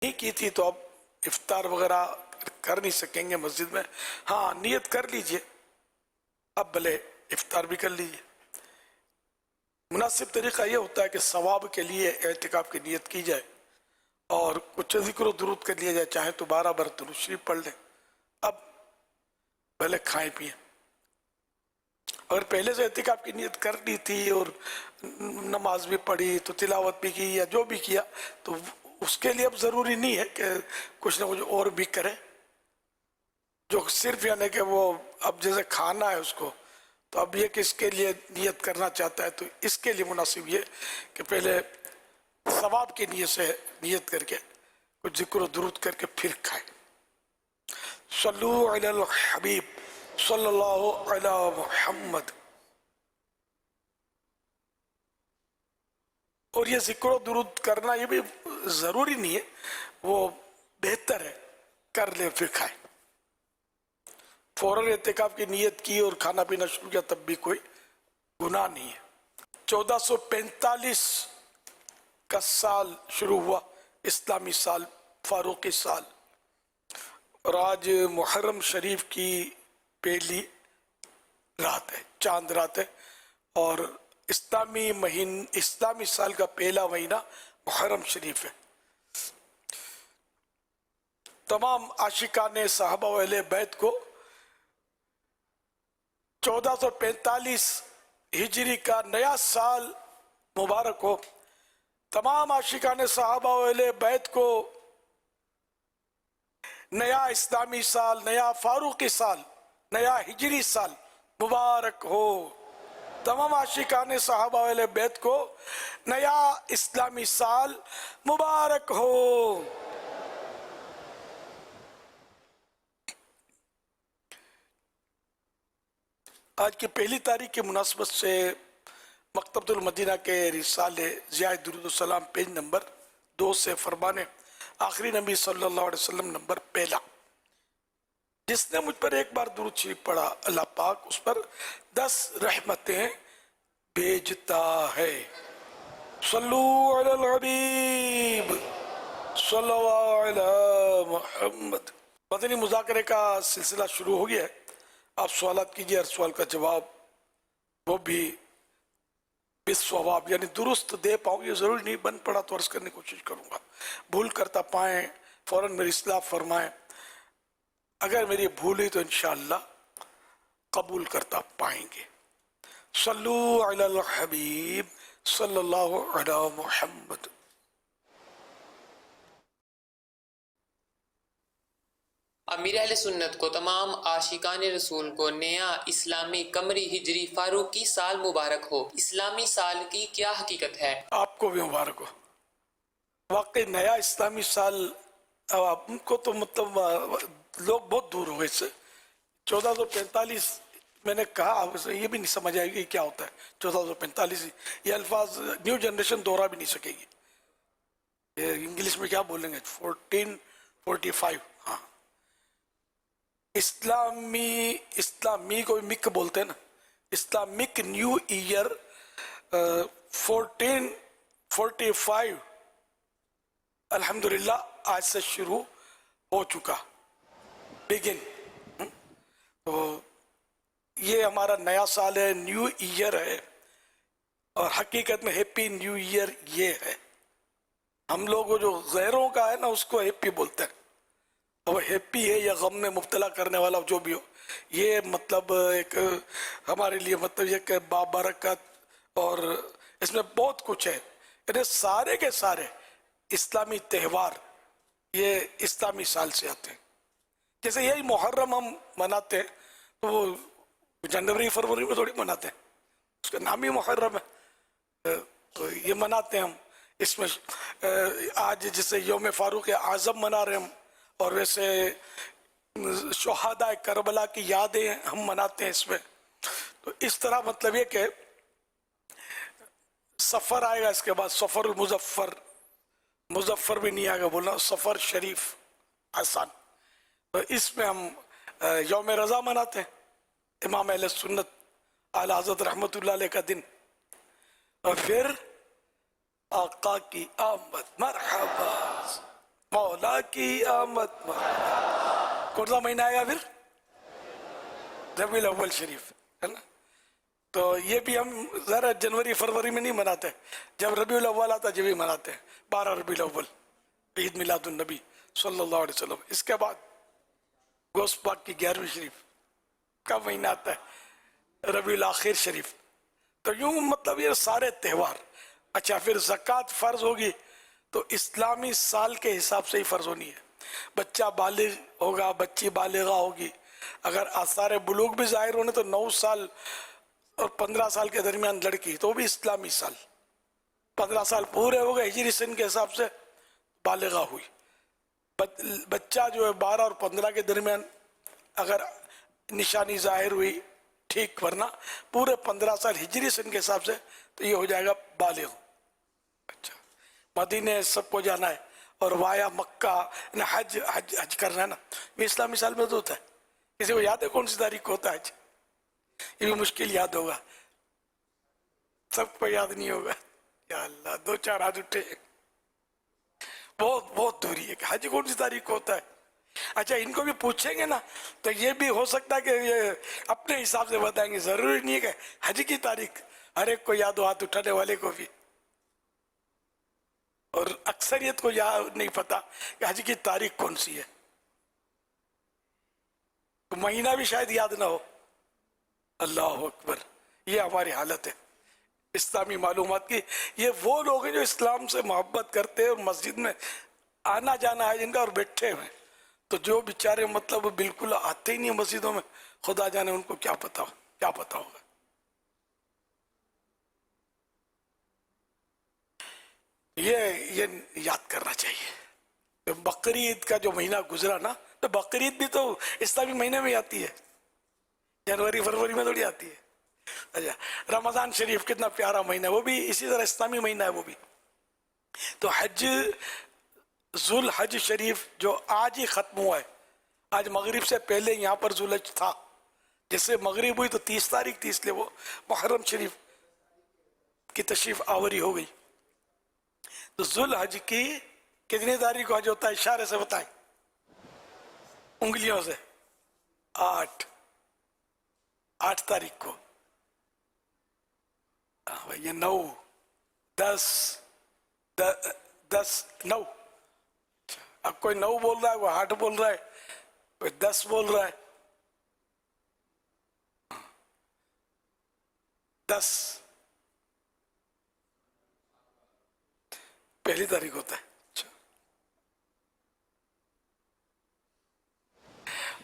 نہیں کی تھی تو اب افطار وغیرہ کر نہیں سکیں گے مسجد میں. ہاں نیت کر لیجئے, اب بھلے افطار بھی کر لیجئے. مناسب طریقہ یہ ہوتا ہے کہ ثواب کے لیے اعتکاف کی نیت کی جائے اور کچھ ذکر و درود کر لیا جائے, چاہے تو 12 بار درود شریف پڑھ لیں. اب پہلے کھائیں پئیں. اگر پہلے سے اعتکاف کی نیت کر لی تھی اور نماز بھی پڑھی تو تلاوت بھی کی یا جو بھی کیا, تو اس کے لیے اب ضروری نہیں ہے کہ کچھ نہ کچھ اور بھی کرے. جو صرف یعنی کہ وہ اب جیسے کھانا ہے اس کو, تو اب یہ کہ اس کے لیے نیت کرنا چاہتا ہے تو اس کے لیے مناسب یہ کہ پہلے ثواب کی نیت سے نیت کر کے کچھ ذکر و درود کر کے پھر کھائے. صلو علی الحبیب صلی اللہ علی محمد. اور یہ ذکر و درود کرنا یہ بھی ضروری نہیں ہے, وہ بہتر ہے کر لے پھر کھائے. فوراً اعتکاف کی نیت کی اور کھانا پینا شروع کیا تب بھی کوئی گناہ نہیں ہے. 1445 کا سال شروع ہوا, اسلامی سال, فاروقی سال, اور آج محرم شریف کی پہلی رات ہے, چاند رات ہے, اور اسلامی سال کا پہلا مہینہ محرم شریف ہے. تمام عاشقان صحابہ و اہل بیت کو 1445 ہجری کا نیا سال مبارک ہو. تمام عاشقان صحابہ و اہل بیت کو نیا اسلامی سال, نیا فاروقی سال, نیا ہجری سال مبارک ہو. تمام عاشقان صحابہ و اہل بیت کو نیا اسلامی سال مبارک ہو. آج کی پہلی تاریخ کی مناسبت سے مکتبۃ المدینہ کے رسالے ضیاء درود السلام پیج نمبر 2 سے فرمانے آخری نبی صلی اللہ علیہ وسلم نمبر پہلا, جس نے مجھ پر ایک بار درود شریف پڑھا اللہ پاک اس پر 10 رحمتیں بھیجتا ہے. صلو علی الحبیب صلی اللہ علی محمد. مدنی مذاکرے کا سلسلہ شروع ہو گیا ہے. آپ سوالات کیجئے, ہر سوال کا جواب وہ بھی بالصواب یعنی درست دے پاؤں. یہ ضروری نہیں بن پڑا تو عرض کرنے کی کوشش کروں گا, بھول کرتا پائیں فوراً میری اصلاح فرمائیں. اگر میری بھول ہوئی تو انشاءاللہ قبول کرتا پائیں گے. صلو علی الحبیب صلی اللہ علی محمد. امیر اہل سنت کو تمام عاشقان رسول کو نیا اسلامی قمری ہجری فاروقی سال مبارک ہو. اسلامی سال کی کیا حقیقت ہے؟ آپ کو بھی مبارک ہو. واقعی نیا اسلامی سال آپ کو تو مطلب لوگ بہت دور ہوئے اس سے. 1445 میں نے کہا آپ سے یہ بھی نہیں سمجھ آئے گی کیا ہوتا ہے 1445. یہ الفاظ نیو جنریشن دوہرا بھی نہیں سکے گی. یہ انگلش میں کیا بولیں گے 1445. ہاں اسلامی کو بھی مک بولتے ہیں نا. اسلامک نیو ایئر 1445 الحمدللہ آج سے شروع ہو چکا بگن. تو یہ ہمارا نیا سال ہے, نیو ایئر ہے, اور حقیقت میں ہیپی نیو ایئر یہ ہے. ہم لوگ جو غیروں کا ہے نا اس کو ہیپی بولتے ہیں. وہ ہیپی ہے یا غم میں مبتلا کرنے والا جو بھی ہو, یہ مطلب ایک ہمارے لیے مطلب یہ کہ بابرکت, اور اس میں بہت کچھ ہے. یعنی سارے کے سارے اسلامی تہوار یہ اسلامی سال سے آتے ہیں. جیسے یہی محرم ہم مناتے ہیں تو وہ جنوری فروری میں تھوڑی مناتے ہیں, اس کا نام ہی محرم ہے, تو یہ مناتے ہیں ہم. اس میں آج جیسے یوم فاروق اعظم منا رہے ہم, اور ویسے شہداء کربلا کی یادیں ہم مناتے ہیں اس میں. تو اس طرح مطلب یہ کہ سفر آئے گا اس کے بعد, سفر المظفر, مظفر بھی نہیں آئے گا بولنا, سفر شریف آسان. تو اس میں ہم یوم رضا مناتے ہیں, امام اہل سنت اعلی حضرت رحمت اللہ علیہ کا دن. اور پھر آقا کی آمد, مرحبا. مولا کی آمد کون سا مہینہ آئے گا پھر؟ ربیع الاول شریف ہے نا. تو یہ بھی ہم ذرا جنوری فروری میں نہیں مناتے، جب ربیع الاول آتا جب بھی مناتے ہیں 12 ربیع الاول، عید میلاد النبی صلی اللہ علیہ وسلم. اس کے بعد گوشت پاک کی 11ویں شریف کا مہینہ آتا ہے ربیع الاخر شریف. تو یوں مطلب یہ سارے تہوار. اچھا پھر زکوٰۃ فرض ہوگی تو اسلامی سال کے حساب سے ہی فرض ہونی ہے. بچہ بالغ ہوگا، بچی بالغہ ہوگی، اگر آثار بلوغ بھی ظاہر ہونے تو 9 سال اور 15 سال کے درمیان لڑکی تو بھی اسلامی سال. 15 سال پورے ہو گئے ہجری سن کے حساب سے بالغہ ہوئی. بچہ جو ہے 12 اور 15 کے درمیان اگر نشانی ظاہر ہوئی ٹھیک، ورنہ پورے 15 سال ہجری سن کے حساب سے تو یہ ہو جائے گا بالغ. اچھا مدینے سب کو جانا ہے اور وایا مکہ حج کرنا ہے نا، یہ اسلامی سال میں تو ہوتا ہے. کسی کو یاد ہے کون سی تاریخ کو ہوتا ہے حج؟ یہ بھی مشکل یاد ہوگا، سب کو یاد نہیں ہوگا. یا اللہ 2-4 ہاتھ اٹھے، بہت دوری ہے کہ حج کون سی تاریخ کو ہوتا ہے. اچھا ان کو بھی پوچھیں گے نا تو یہ بھی ہو سکتا ہے کہ یہ اپنے حساب سے بتائیں گے، ضروری نہیں ہے کہ حج کی تاریخ ہر ایک کو یاد ہو، ہاتھ اٹھانے والے کو بھی. اور اکثریت کو یاد نہیں پتا کہ حج کی تاریخ کون سی ہے، تو مہینہ بھی شاید یاد نہ ہو. اللہ اکبر، یہ ہماری حالت ہے اسلامی معلومات کی. یہ وہ لوگ ہیں جو اسلام سے محبت کرتے ہیں اور مسجد میں آنا جانا ہے جن کا، اور بیٹھے ہوئے. تو جو بیچارے مطلب بالکل آتے ہی نہیں مسجدوں میں، خدا جانے ان کو کیا پتا ہوگا. یہ یاد کرنا چاہیے. بقرعید کا جو مہینہ گزرا نا، تو بقرعید بھی تو اسلامی مہینے میں آتی ہے، جنوری فروری میں تھوڑی آتی ہے. اچھا رمضان شریف کتنا پیارا مہینہ ہے، وہ بھی اسی طرح اسلامی مہینہ ہے وہ بھی. تو حج ذوالحج شریف جو آج ہی ختم ہوا ہے، آج مغرب سے پہلے یہاں پر ذوالحج تھا، جیسے مغرب ہوئی تو 30 تاریخ تھی، اس لیے وہ محرم شریف کی تشریف آوری ہو گئی. تو ذوالحج کی کتنی تاریخ کو حج ہوتا ہے؟ اشارے سے بتائیں، انگلیوں سے. 8 تاریخ کو. یہ 9 10 9. اب کوئی 9 بول رہا ہے، کوئی 8 بول رہا ہے، کوئی 10 بول رہا ہے. 10 پہلی تاریخ ہوتا ہے.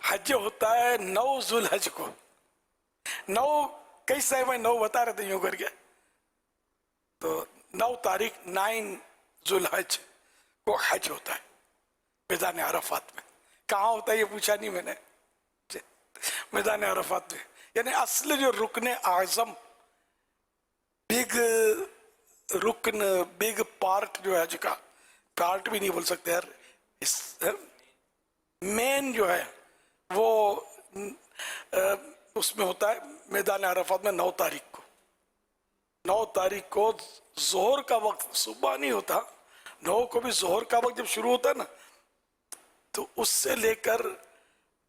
حج ہوتا ہے 9 ذوالحج کو. 9 کئی سہ میں 9 بتا رہے تھے یوں کر کے، تو 9 تاریخ 9 ذوالحج کو حج ہوتا ہے میدان عرفات میں. کہاں ہوتا ہے یہ پوچھا نہیں میں نے، میدان عرفات میں. یعنی اصل جو رکن اعظم، بگ رکن، بگ پارٹ جو ہے حج کا، پارٹ بھی نہیں بول سکتے یار، مین جو ہے وہ اس میں ہوتا ہے میدان عرفات میں 9 تاریخ کو. 9 تاریخ کو ظہر کا وقت، صبح نہیں ہوتا، 9 کو بھی ظہر کا وقت جب شروع ہوتا ہے نا، تو اس سے لے کر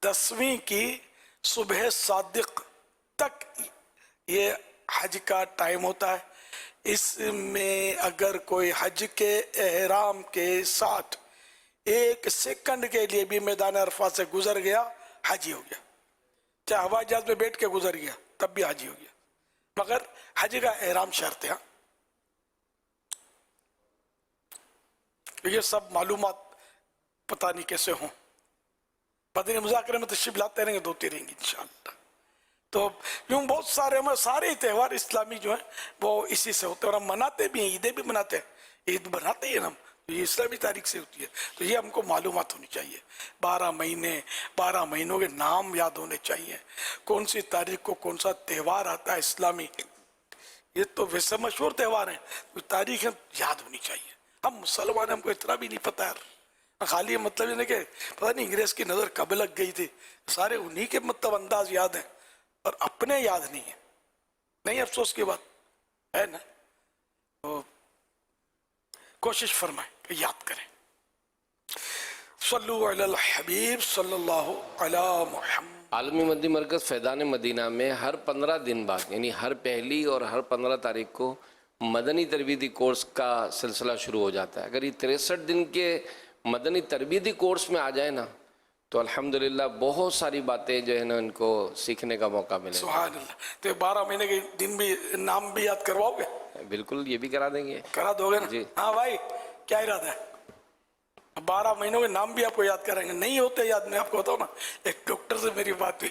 10ویں کی صبح صادق تک یہ حج کا ٹائم ہوتا ہے. اس میں اگر کوئی حج کے احرام کے ساتھ 1 سیکنڈ کے لیے بھی میدان عرفات سے گزر گیا، حاجی ہو گیا. چاہے ہوائی جہاز میں بیٹھ کے گزر گیا تب بھی حاجی ہو گیا، مگر حج کا احرام شرط ہے. یہ سب معلومات پتہ نہیں کیسے ہوں، مدنی مذاکرے میں تشریف لاتے رہیں گے، ہوتی رہیں گی انشاءاللہ. تو یوں بہت سارے تہوار اسلامی جو ہیں وہ اسی سے ہوتے ہیں، اور ہم مناتے بھی ہیں، عیدیں بھی مناتے ہیں. عید بناتے ہیں ہم، یہ اسلامی تاریخ سے ہوتی ہے. تو یہ ہم کو معلومات ہونی چاہیے. 12 مہینے، 12 مہینوں کے نام یاد ہونے چاہیے، کون سی تاریخ کو کون سا تہوار آتا ہے اسلامی. یہ تو ویسے مشہور تہوار ہیں، تاریخیں یاد ہونی چاہیے. ہم مسلمان، ہم کو اتنا بھی نہیں پتا یار. خالی مطلب یہ کہ پتہ نہیں انگریز کی نظر کب لگ گئی تھی، سارے انہی کے مطلب انداز یاد ہیں اور اپنے یاد نہیں ہیں. نہیں افسوس کی بات ہے نا. تو کوشش فرمائیں کہ یاد کریں. صلو علی الحبیب صلی اللہ علی محمد. عالمی مدنی مرکز فیضان مدینہ میں ہر 15 دن بعد یعنی ہر پہلی اور ہر 15 تاریخ کو مدنی تربیتی کورس کا سلسلہ شروع ہو جاتا ہے. اگر یہ 63 دن کے مدنی تربیتی کورس میں آ جائے نا تو الحمدللہ بہت ساری باتیں جو ہے نا ان کو سیکھنے کا موقع ملے. سبحان اللہ. تو 12 مہینے کے دن بھی نام بھی یاد کرواؤ گے؟ بالکل یہ بھی کرا دیں گے. کرا دو گے نا؟ جی. ہاں بھائی کیا ارادہ ہے؟ 12 مہینوں کے نام بھی آپ کو یاد کریں گے. نہیں ہوتے یاد. میں آپ کو بتاؤں نا ایک ڈاکٹر سے میری بات ہوئی,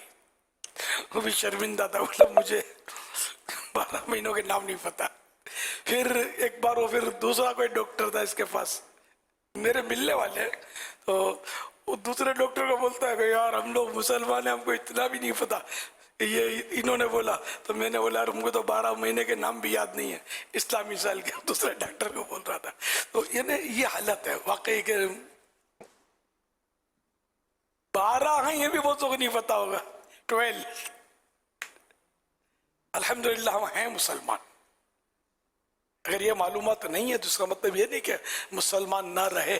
وہ بھی شرمندہ تھا, بولا مجھے 12 مہینوں کے نام نہیں پتا. پھر ایک بار وہ پھر دوسرا کوئی ڈاکٹر تھا اس کے پاس, میرے ملنے والے ہیں, تو وہ دوسرے ڈاکٹر کو بولتا ہے کہ یار ہم لوگ مسلمان ہیں, ہم کو اتنا بھی نہیں پتا. یہ انہوں نے بولا تو میں نے بولا ہم کو تو 12 مہینے کے نام بھی یاد نہیں ہے اسلامی سال کے. دوسرے ڈاکٹر کو بول رہا تھا. تو یہ حالت ہے واقعی کہ 12 ہیں یہ بھی بہت کو نہیں پتا ہوگا. 12 الحمدللہ ہم ہیں مسلمان. اگر یہ معلومات نہیں ہے تو اس کا مطلب یہ نہیں کہ مسلمان نہ رہے,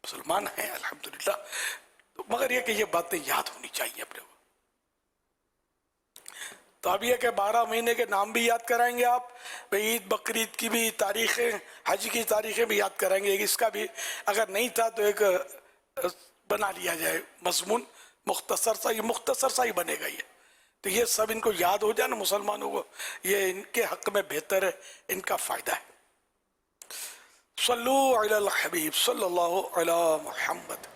مسلمان ہیں الحمدللہ. مگر یہ کہ یہ باتیں یاد ہونی چاہیے اپنے کو. تو اب یہ کہ 12 مہینے کے نام بھی یاد کرائیں گے آپ, عید بقرعید کی بھی تاریخیں, حج کی تاریخیں بھی یاد کرائیں گے. اس کا بھی اگر نہیں تھا تو ایک بنا لیا جائے مضمون مختصر سا, یہ مختصر سا ہی بنے گا. یہ تو یہ سب ان کو یاد ہو جائے نا مسلمانوں کو, یہ ان کے حق میں بہتر ہے, ان کا فائدہ ہے. صلو علی الحبیب صلی اللہ علی محمد.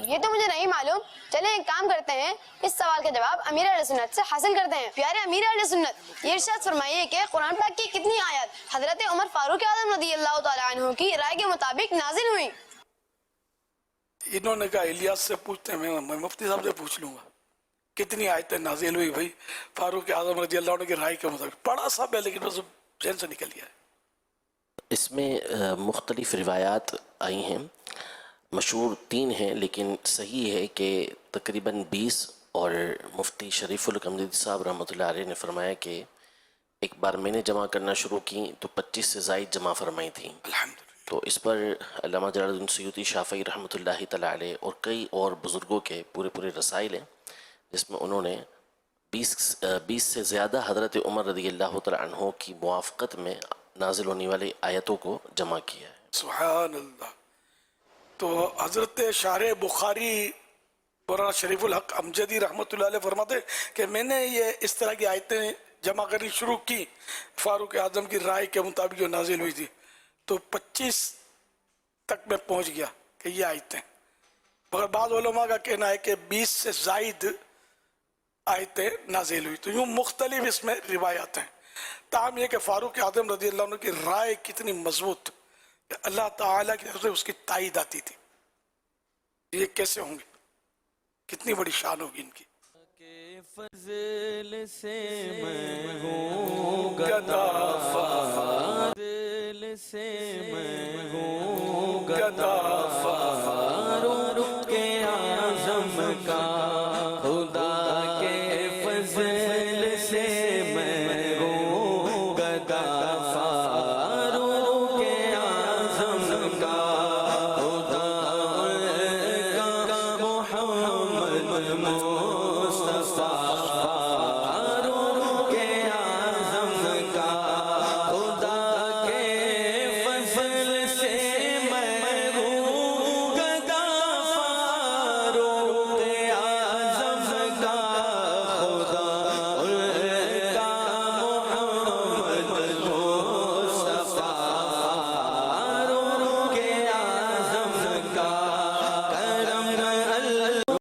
یہ تو مجھے نہیں معلوم. چلیں ایک کام کرتے ہیں, اس سوال کا جواب امیر اہل سنت سے حاصل کرتے ہیں. پیارے امیر اہل سنت, یہ ارشاد فرمائیے کہ قرآن پاک کی کتنی آیات حضرت عمر فاروق اعظم رضی اللہ تعالیٰ عنہ کی رائے کے مطابق نازل ہوئی؟ انہوں نے کہا الیاس سے پوچھتے ہیں, میں مفتی صاحب سے پوچھ لوں گا کتنی آیتیں نازل ہوئی. بھائی فاروق اعظم رضی اللہ عنہ کی رائے کے مطابق پڑھا سب ہے لیکن بس ذہن سے نکل گیا ہے. اس میں مختلف روایات آئی ہیں, مشہور 3 ہیں, لیکن صحیح ہے کہ تقریباً 20. اور مفتی شریف القمری صاحب رحمۃ اللہ علیہ نے فرمایا کہ ایک بار میں نے جمع کرنا شروع کی تو 25 سے زائد جمع فرمائی تھیں. الحمدللہ. تو اس پر علامہ جلال الدین سیوطی شافعی رحمۃ اللہ تعالیٰ علیہ اور کئی اور بزرگوں کے پورے رسائل ہیں, جس میں انہوں نے 20 سے زیادہ حضرت عمر رضی اللہ تعالیٰ عنہ کی موافقت میں نازل ہونے والی آیتوں کو جمع کیا ہے. سبحان اللہ. تو حضرت شارح بخاری مولانا شریف الحق امجدی رحمۃ اللہ علیہ فرماتے ہیں کہ میں نے یہ اس طرح کی آیتیں جمع کرنی شروع کی فاروق اعظم کی رائے کے مطابق جو نازل ہوئی تھی, تو 25 تک میں پہنچ گیا کہ یہ آیتیں. مگر بعض علماء کا کہنا ہے کہ 20 سے زائد آیتیں نازل ہوئی. تو یوں مختلف اس میں روایات ہیں. تاہم یہ کہ فاروق اعظم رضی اللہ عنہ کی رائے کتنی مضبوط, اللہ تعالیٰ کی طرف سے اس کی تائید آتی تھی. یہ کیسے ہوں گے, کتنی بڑی شان ہوگی ان کی. فضل سے میں ہوں گدا فضل سے میں ہوں گدا